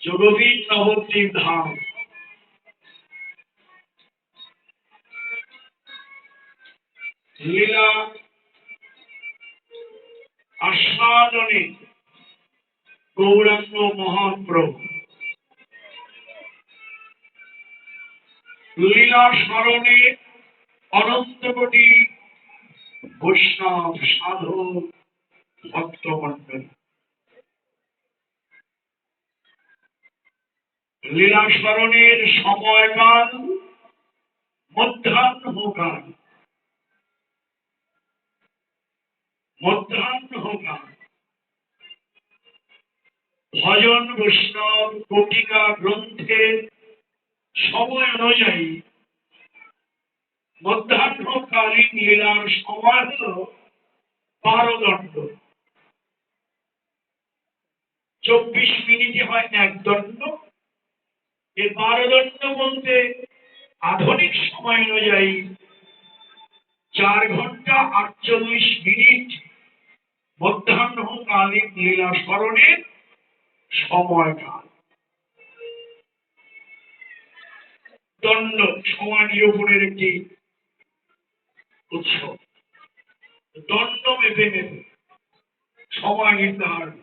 যোগবীর নবদ্বীপ ধাম লীলা আস্বাদনে গৌরাঙ্গ মহাপ্রভু লীলা স্মরণে অনন্ত কোটি বৈষ্ণব সাধক ভক্তমণ্ডলী লীলা স্মরণের সময়কাল মধ্যাহ্নকাল মধ্যাহ্নকাল ভজন বৈষ্ণব কটিকা গ্রন্থের সময় অনুযায়ী মধ্যাহ্নকালীন লীলার সময় হল 12 দণ্ড। 24 মিনিটে হয় এক দণ্ড। এই 12 দণ্ড বলতে আধুনিক সময় অনুযায়ী 4 ঘন্টা 48 মিনিট মধ্যাহ্নকালীন লীলা স্মরণের সময়কাল। দণ্ড সময় নিরূপণের একটি উৎসব। দণ্ড মেপে মেপে সময় নির্ধারণ।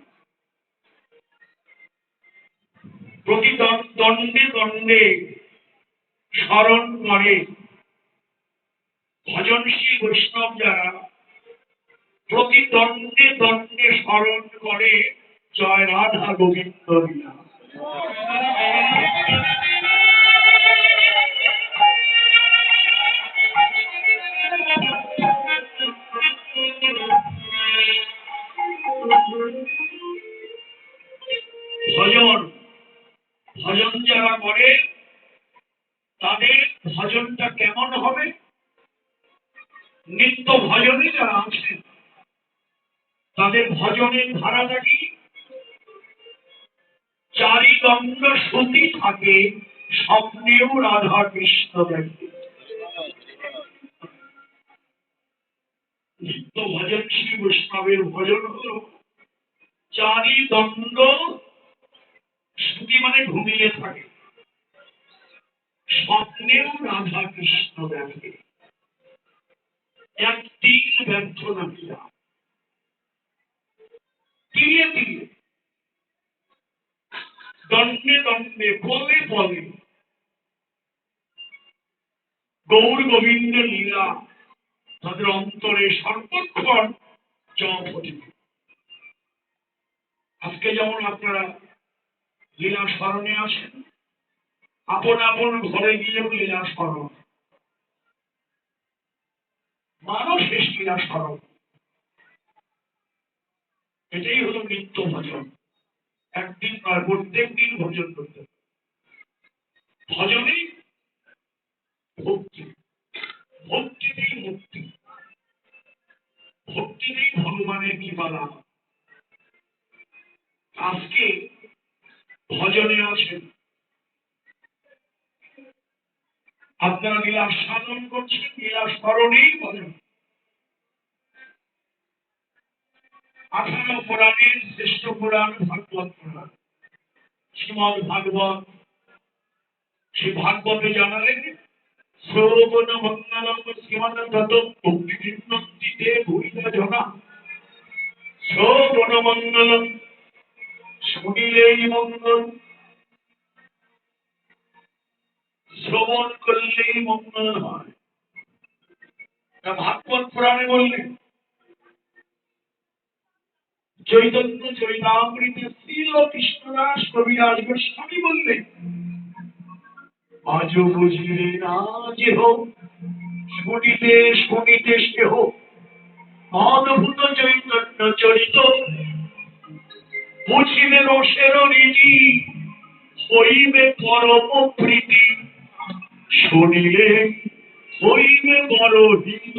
প্রতি দণ্ডে দণ্ডে স্মরণ করে ভজনশীল বৈষ্ণব যারা প্রতি দণ্ডে দণ্ডে স্মরণ করে জয় রাধা গোবিন্দ লীলা। ভজন ভজন যারা করে তাদের ভজনটা কেমন হবে? নিত্য ভজনে যারা আছেন তাদের ভজনের ধারাটা কি? 4 দণ্ড শ্রুতি থাকে স্বপ্নেও রাধা কৃষ্ণ দেখে। নিত্য ভজনশীল বৈষ্ণবের ভজন হল 4 দণ্ড শ্রুতি মানে ঘুমিয়ে থাকে, স্বপ্নেও রাধা কৃষ্ণ দেখে। এক তিল ব্যর্থ না দিয়া তিলে তিলে দণ্ডে দণ্ডে পদে পদে গৌর গোবিন্দ লীলা তাদের অন্তরে সর্বক্ষণ জপ হতে। আজকে যেমন আপনারা লীলা স্মরণে আসেন, আপন আপন ঘরে গিয়েও লীলা স্মরণ, মানসের লীলা স্মরণ, এটাই হলো নিত্য ভজন। একদিন নয়, প্রত্যেক দিন ভজন করতে। ভজনেই ভক্তি, ভক্তিতেই মুক্তি, ভক্তিতেই ভগবানের কৃপা লাভ। আজকে ভজনে আছেন, আপনারা লীলা সাধন করছেন, লীলা স্মরণেই ভজন। 18 পুরাণের শ্রেষ্ঠ পুরাণ ভাগবত পুরাণ, শ্রীমদ ভাগবত। সেই ভাগবতে জানালেন শ্রবণ মঙ্গলম শ্রীমন্ত ভক্তিতে ভূমিকা জনা। শ্রবণ মঙ্গলম শুনিলেই মঙ্গল, শ্রবণ করলেই মঙ্গল হয়। ভাগবত পুরাণে বললেন, চৈতন্য চরিতামৃতে শ্রীল কৃষ্ণদাস কবিরাজ গোস্বামী বললেন, আজ বুঝিলে না যে হোক শুনিতে শুনিতে সে হোক অদ্ভুত চৈতন্য চরিত, বুঝিলে রসের রীতি হইবে পরম প্রীতি, শুনিলে হইবে বড় হিত।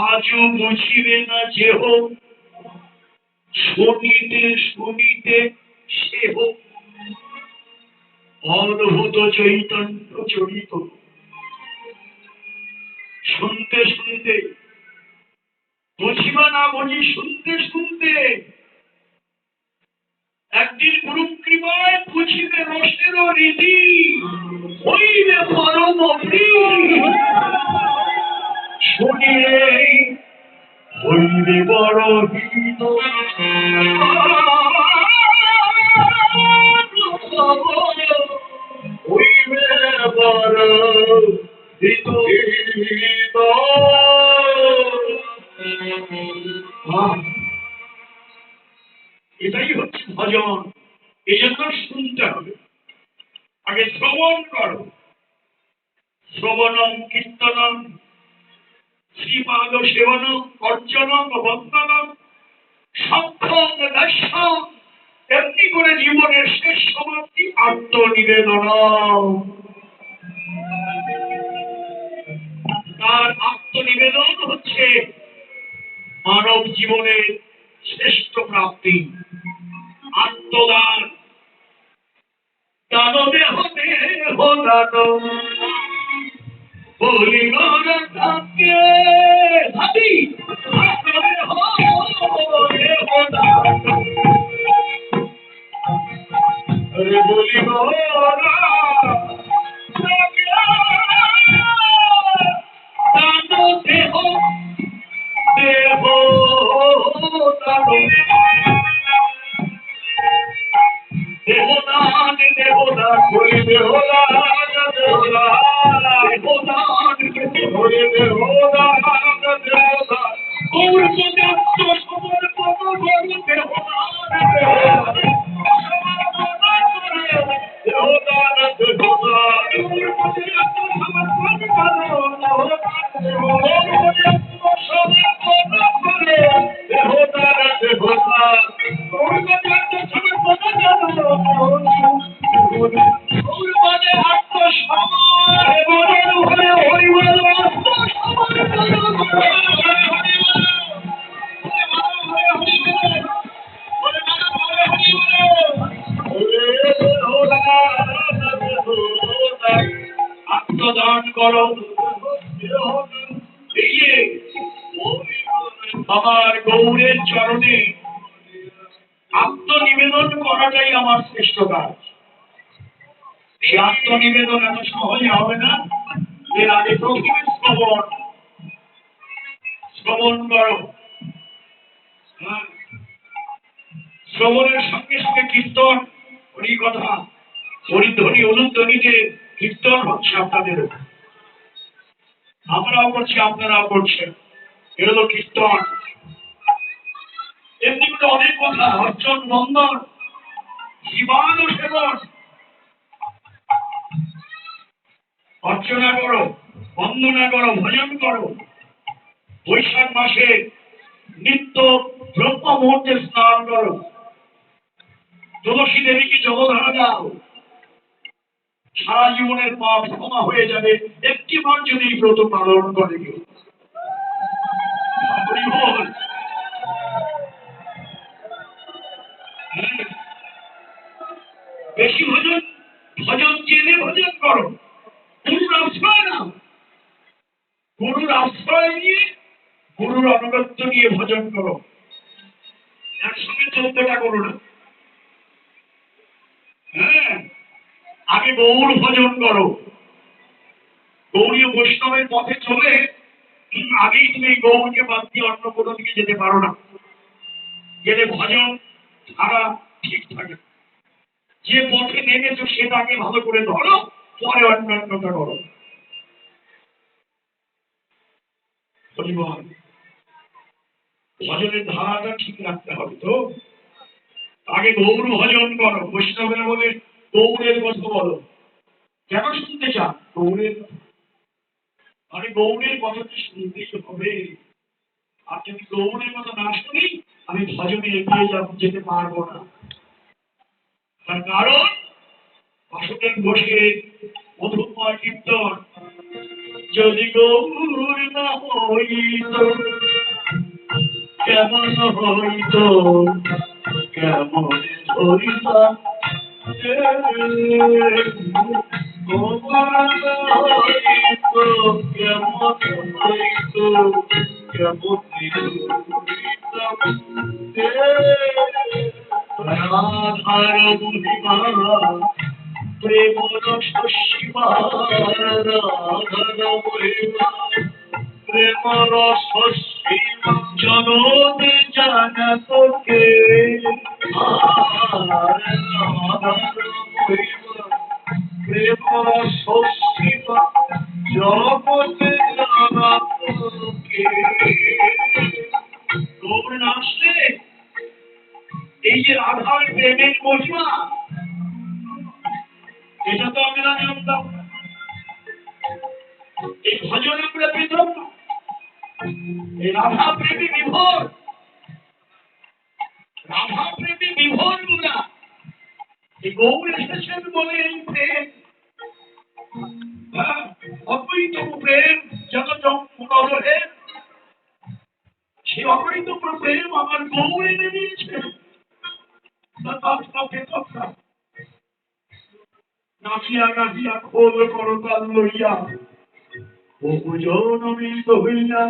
আজও বুঝিবে না যে হোক শুনিতে শুনিতে সে হোক অদ্ভুত চৈতন্য চরিত। শুনতে শুনতে, বুঝিবা না বুঝি শুনতে শুনতে একদিন গুরু কৃপায় বুঝিবে রসের রীতি, হইবে পরম শুনিলে হইবে বড় হিত, হইবে বড় হিত। এটাই হচ্ছে ভজন। এই জন্য শুনতে হবে, আগে শ্রবণ করো। শ্রবণম কীর্তনম শ্রীপাদ সেবনম অর্চনম বন্দনম সক্ষম দর্শন, এমনি করে জীবনের শেষ সমাপ্তি আত্মনিবেদন। তার আত্মনিবেদন হচ্ছে মানব জীবনের শ্রেষ্ঠ প্রাপ্তি, আত্মদান। দান দেহ দেহ দান বলি থাকে ভাবি বলি দেহ দেহ দেহদান দেহদান বলি দেহদান দেহদান দেহদান বলি দেহদান দেহদান গৌর পদার্থ সমর্পণ বলি দেহদান দেহদান দেহদান দেহদান গৌর পদার্থ সমর্পণ করো গৌর পদার্থ সমর্পণ করে দেহদান দেহদান গৌর পদার্থ সমর্পণ আত্মদান করো। আমার গৌরের চরণে আত্মনিবেদন করাটাই আমার শ্রেষ্ঠ কাজ। এই আত্মনিবেদন এত সহজে হবে না। এর আগে প্রথমে শ্রবণ শ্রবণ করো। শ্রবণের সঙ্গে সঙ্গে কীর্তন, হরি কথা, হরিধ্বনি অনুধ্বনিতে কীর্তন হচ্ছে আপনাদের। আমরাও করছি, আপনারাও করছেন, এ হলো কীর্তন। এমনি করে অনেক কথা, অর্চন বন্দন শিবান সেবন। অর্চনা করো, বন্দনা করো, ভজন করো। বৈশাখ মাসে নিত্য ব্রহ্ম মুহূর্তে স্নান করো, তুলসী দেবীকে জলধারা দাও, সারা জীবনের পাপ ক্ষমা হয়ে যাবে একটি বার যদি ব্রত পালন করে। বেশি ভজন, ভজন জেনে ভজন করো, গুরুর আশ্রয় নাও, গুরুর আশ্রয় নিয়ে গুরুর অনুগত্য নিয়ে ভজন করো। একসঙ্গে 14টা করো না। হ্যাঁ, আগে গৌর ভজন করো। গৌরীয় বৈষ্ণবের পথে চলে আগেই তুমি গৌরকে বাদ দিয়ে অন্য কোনো দিকে যেতে পারো না। গেলে ভজন ধারা ঠিক থাকে। যে পথে নেমেছো সেটাকে ভালো করে ধরো, পরে অন্যান্যটা করো। ভজনের ধারাটা ঠিক রাখতে হবে। তো আগে গৌর ভজন করো। বৈষ্ণবেরা বলে গৌরের কথা বলো, কেন শুনতে চান গৌরের? আরে গৌরের কথাটা শুনতেই হবে। আর যদি গৌরের কথা না শুনি আমি ভজনে এগিয়ে যেতে পারবো না। তার কারণ বাসুদেব বসে মধুময় কীর্তন, যদি গৌর না হইত কেমন হইত, কেমন হইত, কেমন হইত, কেমন রাধার মহিমা প্রেম রস শিবা, রাধার মহিমা প্রেম রস শিবা, জগৎ জানত কে? রাধার মহিমা প্রেম রস শিবা, জগৎ জানত কে? গৌর না আসলে এই যে রাধার প্রেমের মহিমা, এটা তো আমরা জানতাম। এই ভজন আমরা পেতাম না। এই রাধা প্রেমী বিভোর, রাধা প্রেমী বিভোর গুলা এই গৌর এসেছেন বলে এই প্রেম, অদ্বৈত প্রেম যত জন্মে সে অদ্বৈত প্রেম আমার গৌর এনে দিয়েছে। নাচিয়া নাচিয়া খোল করতাল লইয়া বহুজন মিলিত হইয়া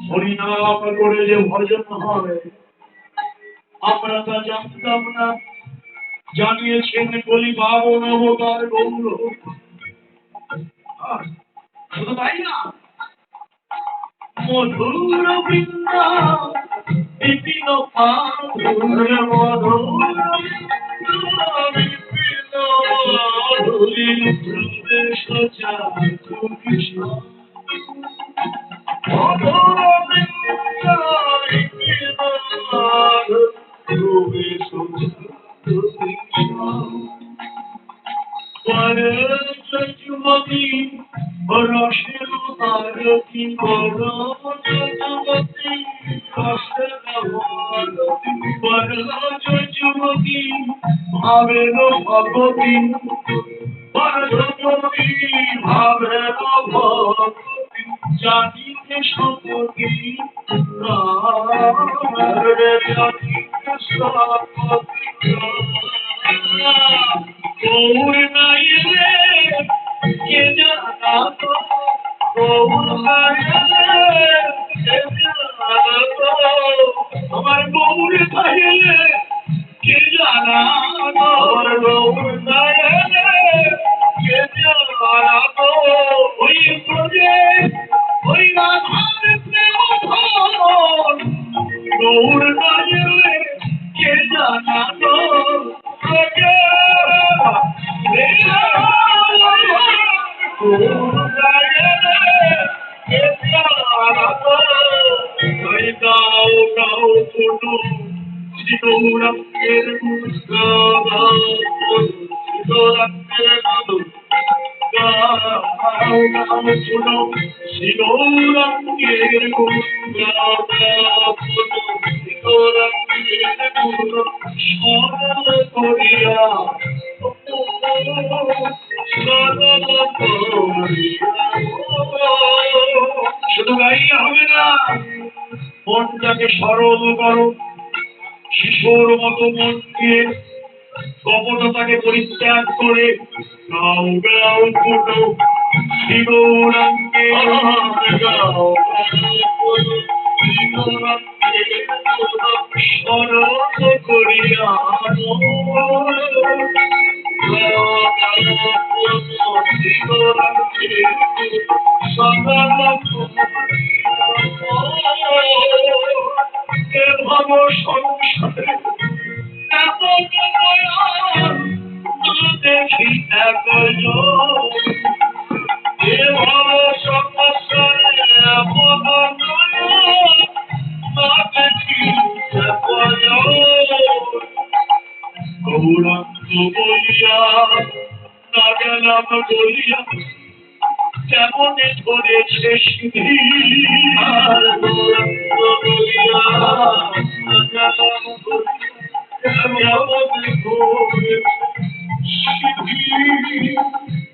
হরিনাম করে যে ভজন হয় আমরা তা জানতাম না। জানিয়েছেন বলি বাবন অবতার গৌর। শুধু তাই না, মধুর বৃন্দা বিপিন মাধুর, মধুর বিপিন মাধুরী প্রবেশ চাতু কৃষ্ণ। মধুর বৃন্দা বিপিন মাধুর প্রবেশ চাতু কৃষ্ণ। যুবতী রসের আরতি করো, যুবতী রসের আরতি, যুবতী ভাবের ভগবতী, যুবতী ভাবের ভগবতী, জানিতে সম্পত্তি জানিতে সম্পত্তি। গৌর নাই রে কে জানাতো, গৌর নাই রে কে জানাতো, আমার গৌর নাই রে কে জানাতো, আমার গৌর নাই রে কে জানাতো। ওই ব্রজে ওই রাধার প্রেম ধন, গৌর নাই রে কে জানাতো। শুধু গাইলে হবে না, মনটাকে সরল করো, শিশুর মতো মনকে কপটতাকে পরিত্যাগ করে গাও গাও ফুটো গৌরাঙ্গে, গাও স্মরণ করিয়া ভাব সংসারে দেখি এক গৌরাঙ্গ বলিয়া না গেলাম বলিয়া কেমন ধরেছে সিদ্ধি, বলিয়া না গেলাম কেমন ধরেছে সিদ্ধি।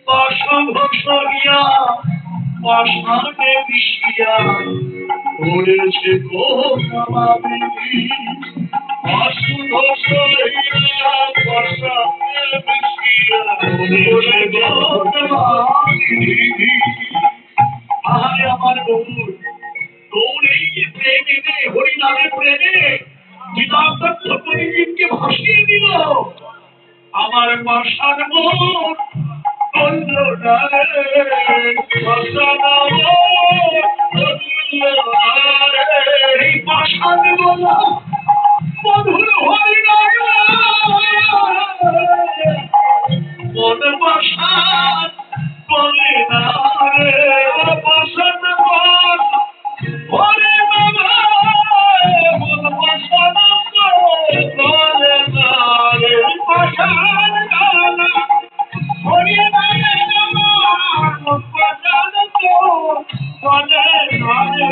পাশা ঘষিয়া পাশানে মিশিয়া ধরেছে গোমাবিনী, আমার গৌর, গৌর এই যে প্রেমে হরিনামে প্রেমে চিতাদত্ত পরিজীবকে ভাসিয়ে দিল। আমার পাষাণ মন বলল না রে, পাষাণ মন বলল না রে। এই পাষাণ বলা মধুর হরিনাম, মন পাষাণ বলে না রে, পাষাণ মন বলে না রে, মন পাষাণ বলে না রে, পাষাণ গালা হরিনাম মন পাষাণ বলে না রে,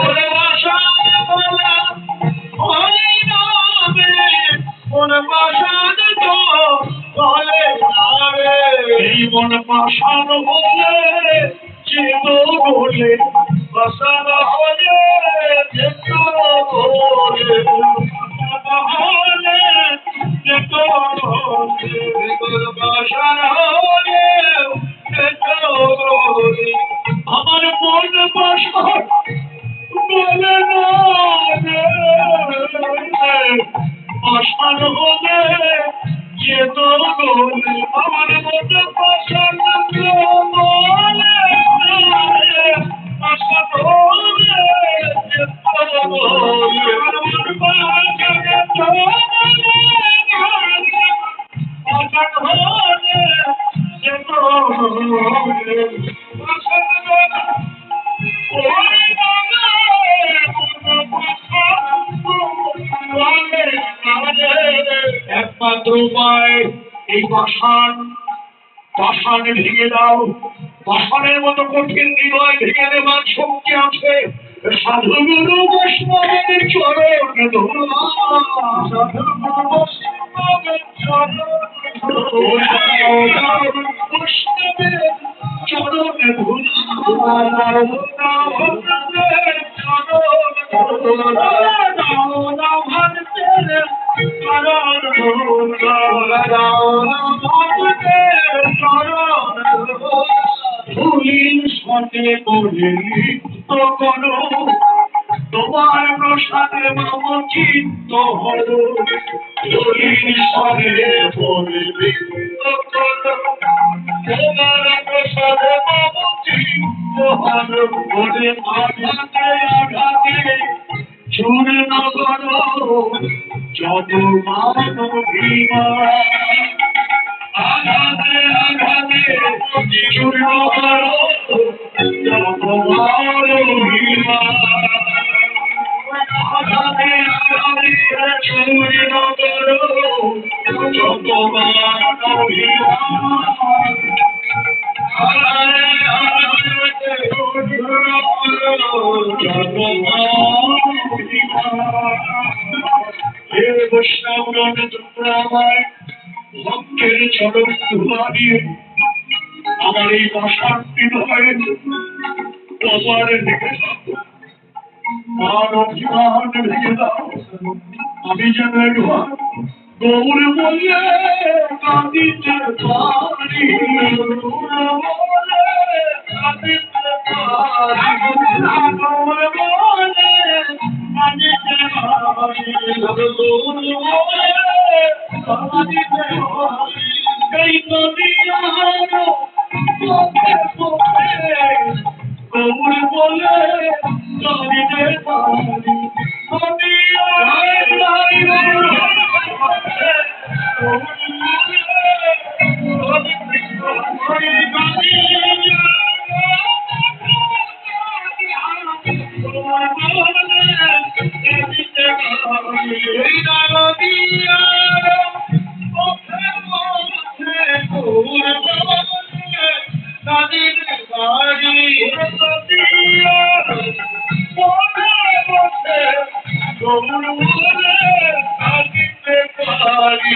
ওরে পাষাণ বলা এই মন পাষাণ হলে চেত বলে, পাষাণ হলে চেত বলে, হলে চেত বলে, পাষাণ হলে চেত বলে। আমার মন পাষাণ বলে না রে, পাষাণ হলে যে তোর বলে, আমার মতো পাষাণ বলে না রে, পাষাণ হলে যে তোর বলে, আমার পাষাণ বলে না রে, পাষাণ হলে যে তোর বলে, পাষাণ বলে একমাত্র উপায় এই পাষাণ, পাষাণ ভেঙে দাও। পাষাণের মতো কঠিন হৃদয় ভেঙে দেবার শক্তি আছে সাধুগুরু বৈষ্ণবের চরণ ধুলা, সাধুগুরু বৈষ্ণবের চরণ ধুলা, বৈষ্ণবের চরণ ধুলা, ধুলির সঙ্গে করে লিপ্ত করো, তোমার প্রসাদে মম চিত্ত হল, ধুলির সঙ্গে করে লিপ্ত করো, তোমার প্রসাদে মম চিত্ত হল, ওরে আঘাতে আঘাতে চূর্ণ করো যত মানবীমা, আঘাতে আঘাতে চূর্ণ করো যত মানবীমা, আঘাতে আঘাতে চূর্ণ করো যত মানবীমা, আঘাতে আঘাতে চূর্ণ করো যত মানবীমা। হে বৈষ্ণবগণ, তোমরা আমার ভক্তের চরণ ধুলা দিয়ে আমার এই পাষাণটি হয়ে তোমার ভেঙে দাও, আর অভিমান ভেঙে দাও। আমি যেন একবার গৌর বলে কাঁদিতে পারি, গৌর বলে কাঁদিতে পারি, গৌর বলে কাঁদিতে পারি, গৌর বলে কাঁদিতে পারি। এই নদীয়ার পথে পথে গৌর বলে কাঁদিতে পারি,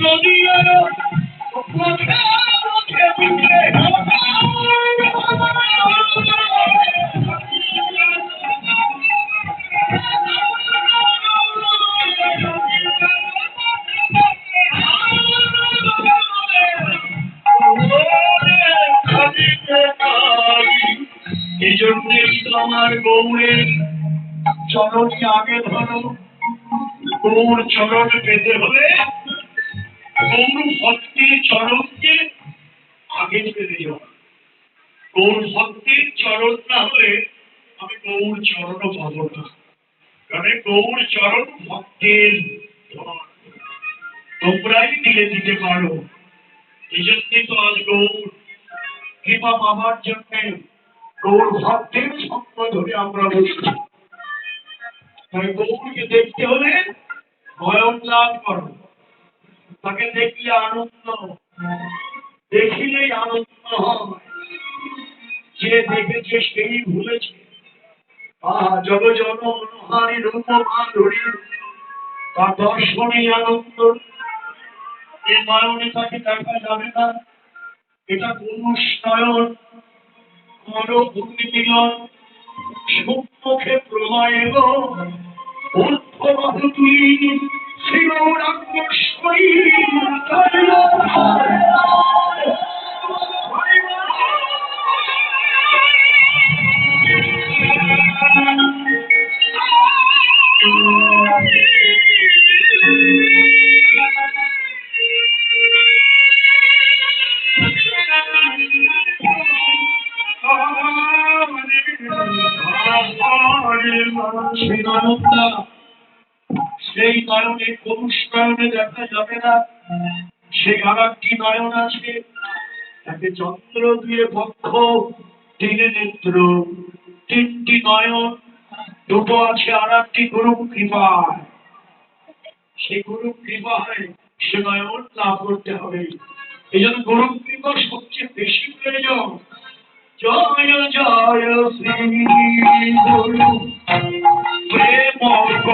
নদীয়ার পথে গৌর বলে এই জন্যই তো আমার গৌরের চরণে আগে ধরো, গৌর চরণ পেতে হলে গৌর ভক্তির চরণকে আগে পেতে যাওয়া। গৌর ভক্তির চরণ না হলে আমি গৌর চরণ পাবো না। কারণ গৌর চরণ ভক্তের ধন, তোমরাই দিতে পারো। এই জন্যই তো আজ গৌর কৃপা পাবার জন্য গৌর ভক্তের সঙ্গ ধরে আমরা বসছি। তাই গৌরকে দেখতে হলে ভয়ন লাভ করো। তাকে দেখলে আনন্দ, দেখিলেই আনন্দ হয়। যে দেখেছে সেই ভুলেছে। জগ জন অনুহারি রূপ মাধুরী, তার দর্শনে আনন্দ। এই নয়নে তাকে দেখা যাবে না। এটা পুরুষ নয়ন, করভূমি মিলন, সম্মুখে প্রলয় গো। ঊর্ধ্ববাহু তুলি শ্রীগৌরাঙ্গ শরীর সেই নয়নে পুরুষ নয়নে দেখা যাবে না। সে আর একটি নয়ন আছে, তাকে চন্দ্র দিয়ে পক্ষ, তিনে নেত্র, তিনটি নয়ন। দুটো আছে আর একটি গুরু কৃপায়। সেই গুরু কৃপায় সে নয়ন লাভ করতে হবে। এই জন্য গুরু কৃপা সবচেয়ে বেশি প্রয়োজন। জয় জয় শ্রী গুরু প্রেম কল্প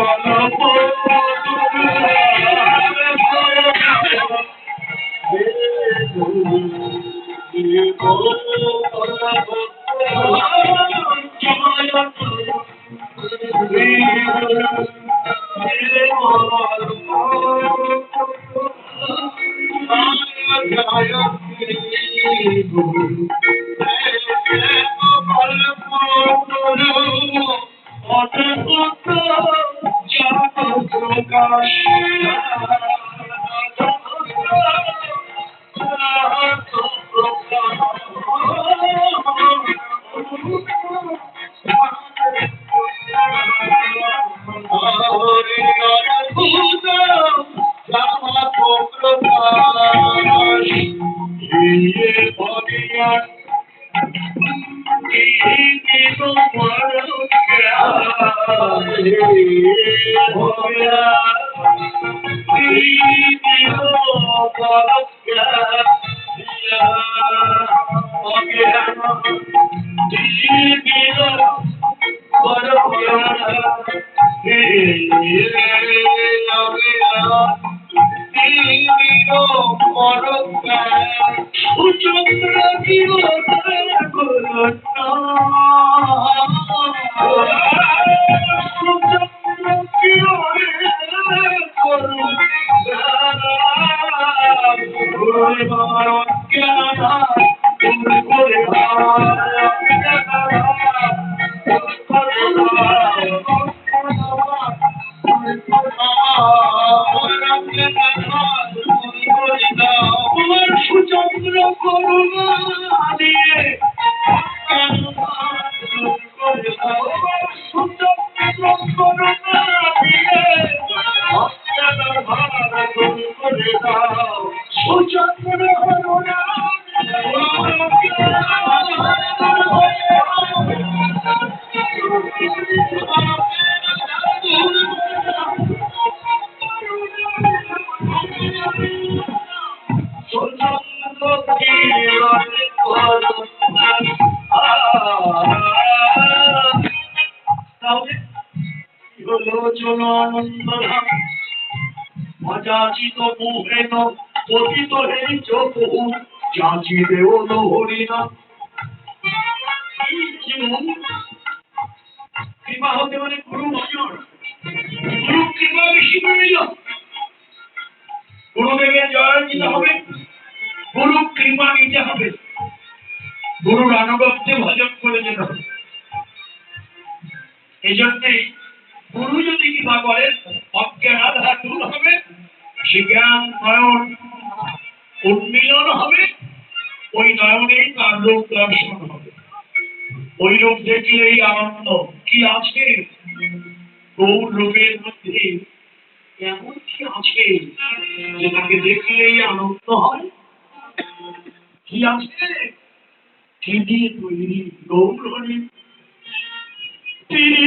অযাচিত মোহেন পতিত হে চকু যাচিবে হরিণা। কৃপা হতে মানে গুরু ভজন, গুরু কৃপা বেশি প্রয়োজন। গুরুদেবের জয় নিতে হবে, গুরু কৃপা নিতে হবে, গুরুর আনুগত্যে ভজন করে যেতে হবে। এই জন্যই গুরু যদি কৃপা করেন জ্ঞানাধার দূর হবে, সে জ্ঞান নয়ন উন্মিলন হবে, ওই নয়নেই তার রূপ দর্শন হবে। ওই রূপ দেখলেই আনন্দ। কি আছে গৌর রূপের মধ্যে, এমন কি আছে যে তাকে দেখলেই আনন্দ হয়? কি আছে? কি দিয়ে তৈরি গৌর হরি? তিনি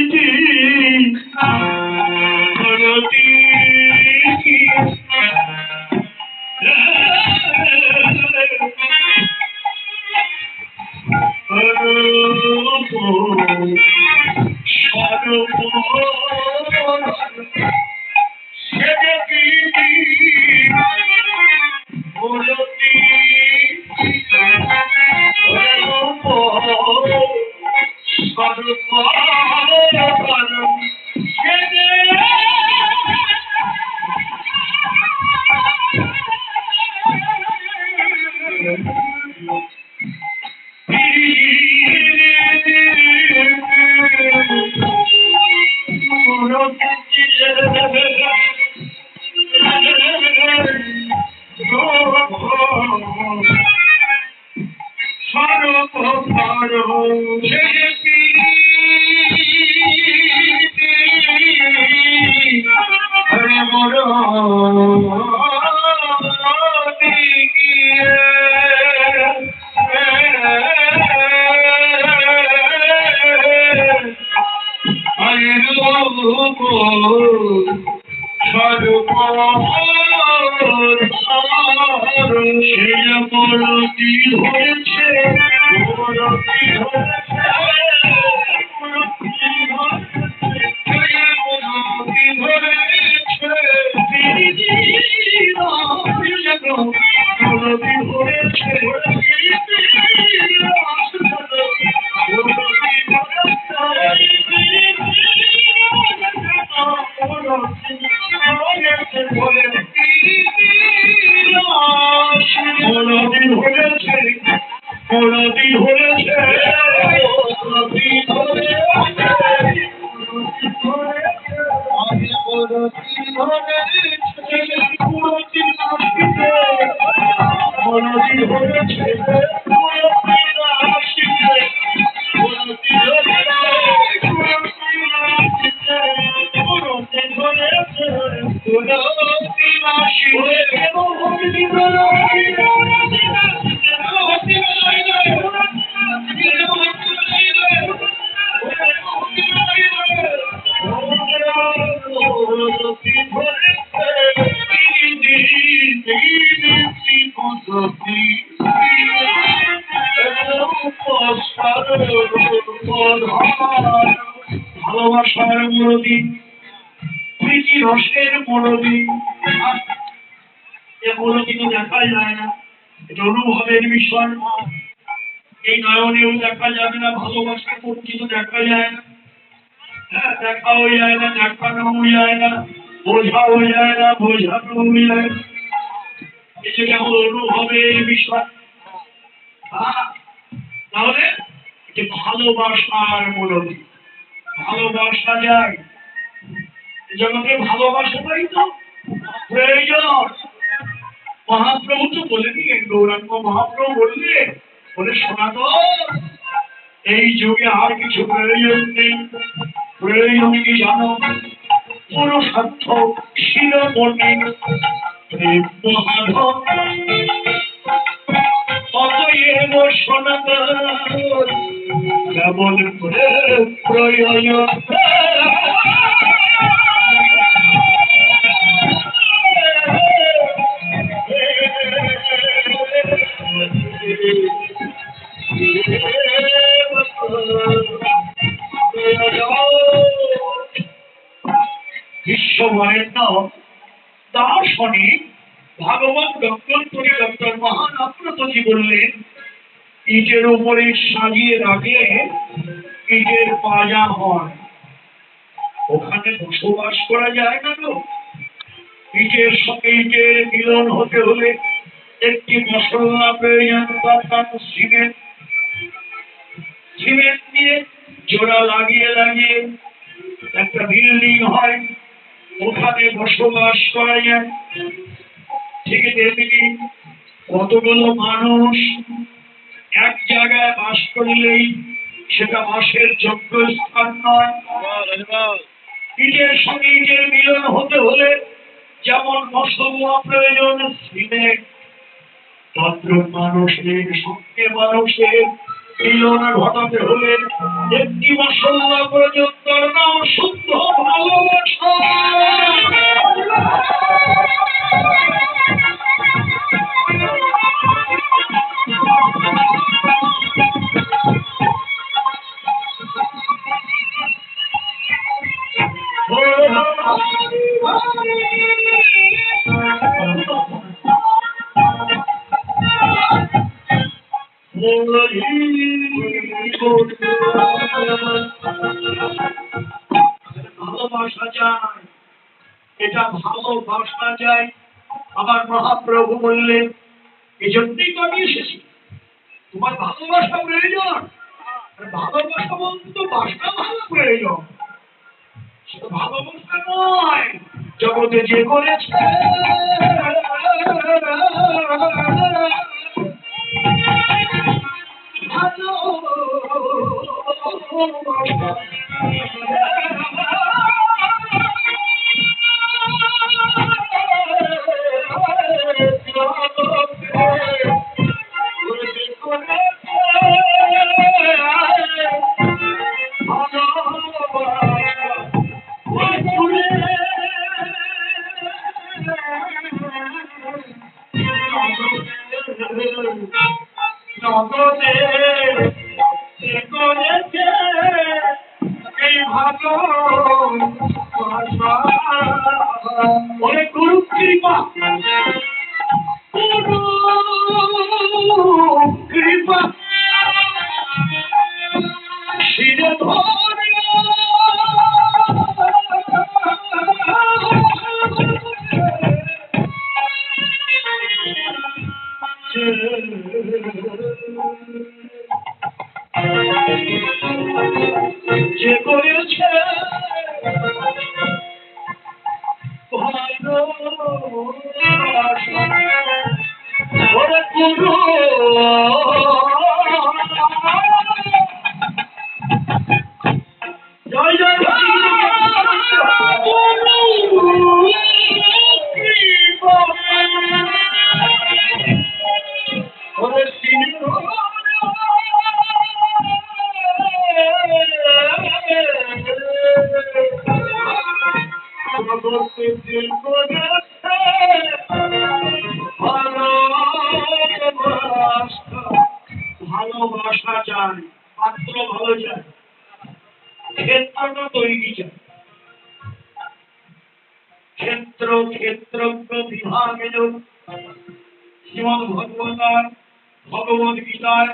ভালোবাসার মরদি, প্রীতি রসের মরদি। এ মরদি তো দেখা যায় না, এটা অনুভবের বিষয়। এই নয়নেও দেখা যাবে না, ভালোবাসা কিন্তু দেখা যায় না। হ্যাঁ, দেখাও যায় না, দেখানোও যায় না, বোঝাও যায় না, বোঝানোও যায় না। এটা কেমন অনুভবের বিষয়। তাহলে এটি ভালোবাসার মূলনী। ভালোবাসা যায় জগতে, ভালোবাসাটাই তো প্রয়োজন। মহাপ্রভু তো বলে দিলেন, গৌরাঙ্গ মহাপ্রভু বললে, বলে সনাতন এই যুগে আর কিছু প্রয়োজন নেই। প্রয়োজন কি জানো? পুরুষার্থ শিরোমণি প্রেম মহাধন। অতএব সনাতন কেমন প্রয়োজন। বিশ্ববরেণ্য দার্শনিক ভাগবত ডক্টর করে ডক্টর মহান আপ্রতজি বললেন, ইটের উপরে সাজিয়ে রাখলে ইটের পাজা হয়, ওখানে বসবাস করা যায় না। তো ইটের সঙ্গে ইটের মিলন হতে হলে একটি মশলা প্রয়োজন, তার নাম সিমেন্ট। সিমেন্ট দিয়ে জোড়া লাগিয়ে লাগিয়ে একটা বিল্ডিং হয়। ওখানে যেখানে বসবাস করা যায়, ঠিক তেমনি কতগুলো মানুষ এক জায়গায় বাস করলেই সেটা বাসের যোগ্য স্থান নয়। ইটের সঙ্গে ইটের মিলন হতে হলে যেমন মশলা প্রয়োজন, সিমেন্ট ভদ্র মানুষের সঙ্গে মানুষের মিলন ঘটাতে হলে একটি মশলা প্রয়োজন, তার নাম শুদ্ধ ভালোবাসা। ভালোবাসা যায়, এটা ভালোবাসা যায়। আমার মহাপ্রভু বললেন, এই জন্যই তো আমি এসেছি, তোমার ভালোবাসা প্রয়োজন। ভালোবাসা বলতে তো বাসা ভালো প্রয়োজন, সেটা ভালোবাসা নয়। জগতে যে করেছে ভালো অনেক গুরু কৃপা, কৃপা শিরে ধরে যে করেছে জয় জয় ভালোবাসা চাই, পাত্র ভালো চাই, ক্ষেত্রটা তৈরি চাই। ক্ষেত্র ক্ষেত্রজ্ঞ বিভাগের শ্রীমদ ভগবদ গীতায়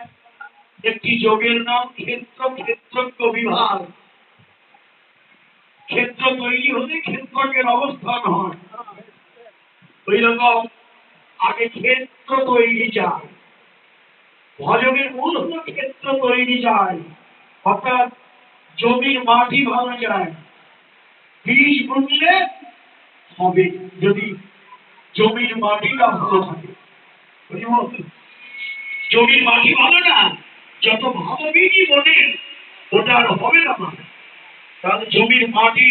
একটি যোগের নাম ক্ষেত্র ক্ষেত্রজ্ঞ বিভাগ। ক্ষেত্র তৈরি হলে ক্ষেত্রজ্ঞের অবস্থান হয়, ওই রকম আগে ক্ষেত্র তৈরি চায়। ভজনের মূল হলো ক্ষেত্র তৈরি চায়, অর্থাৎ জমির মাটি ভালো যায়। বীজ বুনলে হবে যদি জমির মাটিটা ভালো থাকে। জমির মাটি ভালো না, যত ভালো বীজই বনে ওটা আর হবে না। তাহলে জমির মাটি,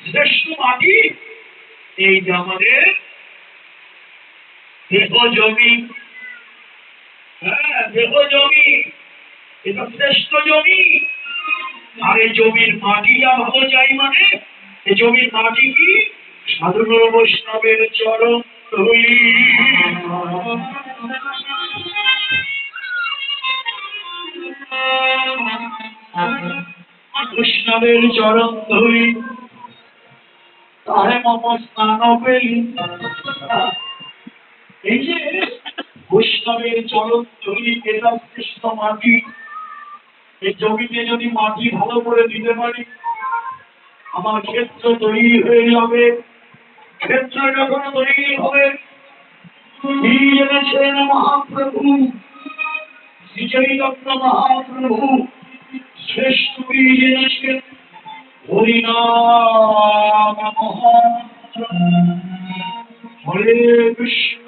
শ্রেষ্ঠ মাটি এই যে আমাদের দেহ জমি। হ্যাঁ, দেহ জমি এটা শ্রেষ্ঠ জমি। আর এই জমির মাটিটা ভালো চাই মানে এই জমির মাটি কি? সাধুগুরু বৈষ্ণবের চরণ ধুলি। বৈষ্ণবের চরণ ধুলি তাহে মম স্নান পেলি। এই যে বৈষ্ণবের চরণ ধুলি, এটা শ্রেষ্ঠ মাটি। এই জমিতে যদি মাটি ভালো করে দিতে পারি, আমার ক্ষেত্র তৈরি হয়ে যাবে। ক্ষেত্র যখন তৈরি হবে, কি জেনেছেন মহাপ্রভু শ্রী চৈতন্য মহাপ্রভু শ্রেষ্ঠ বীজ এনেছেন। হরিনাম মহামন্ত্র হরে কৃষ্ণ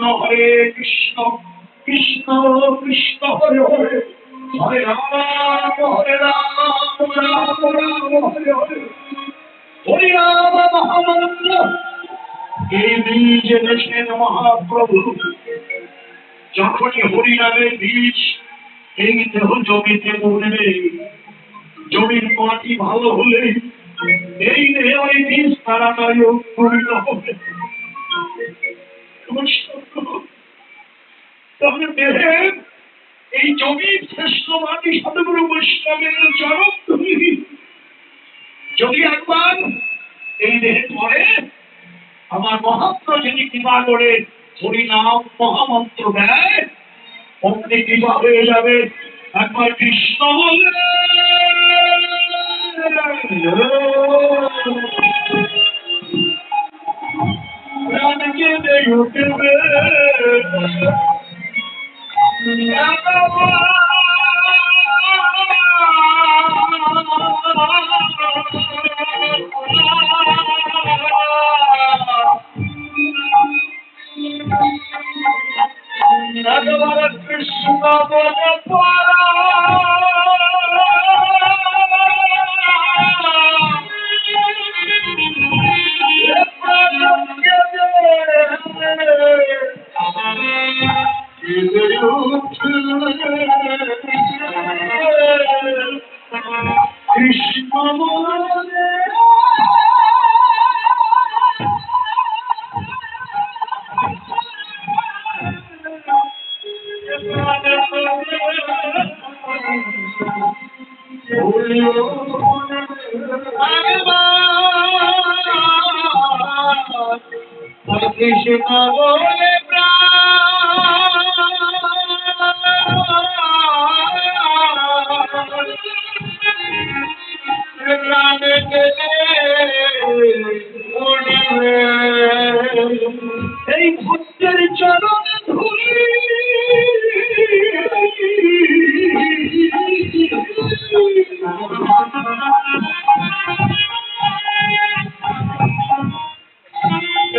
কৃষ্ণ কৃষ্ণ হরে হরে হরে রাম রাম হরে হরে হরিনাম মহামন্ত্র এই বীজ এনেছেন মহাপ্রভু। যখনই হরিনামের বীজ এই দেহ জমিতে পড়বে, জমির মাটি ভালো হলে এই দেহে ওই বীজ তাড়াতাড়ি অঙ্কুরিত হবে। তাহলে দেহের এই জমির শ্রেষ্ঠ মাটি সতগুরু বৈষ্ণবের চরম তুমি যদি একবার এই দেহে পড়ে, আমার মহাত্ম যদি কৃপা করে হরিনাম মহামন্ত্র দেয়, অমনি কৃপা হয়ে যাবে। একবার কৃষ্ণ বলে কেঁদে উঠবে, কৃষ্ণ বলে পড়া কৃষ্ণ বলে কৃষ্ণ বলে এই ভক্তের চরণ ধুলি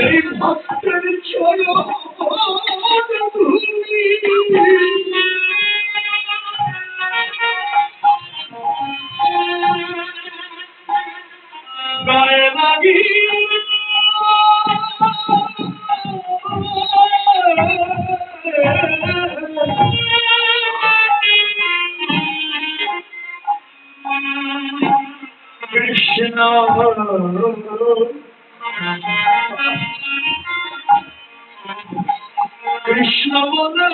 এই ভক্তের চরণ ধুলি গায়ে লাগি কৃষ্ণ কৃষ্ণ বলে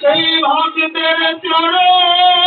সেই ভক্তের চরণ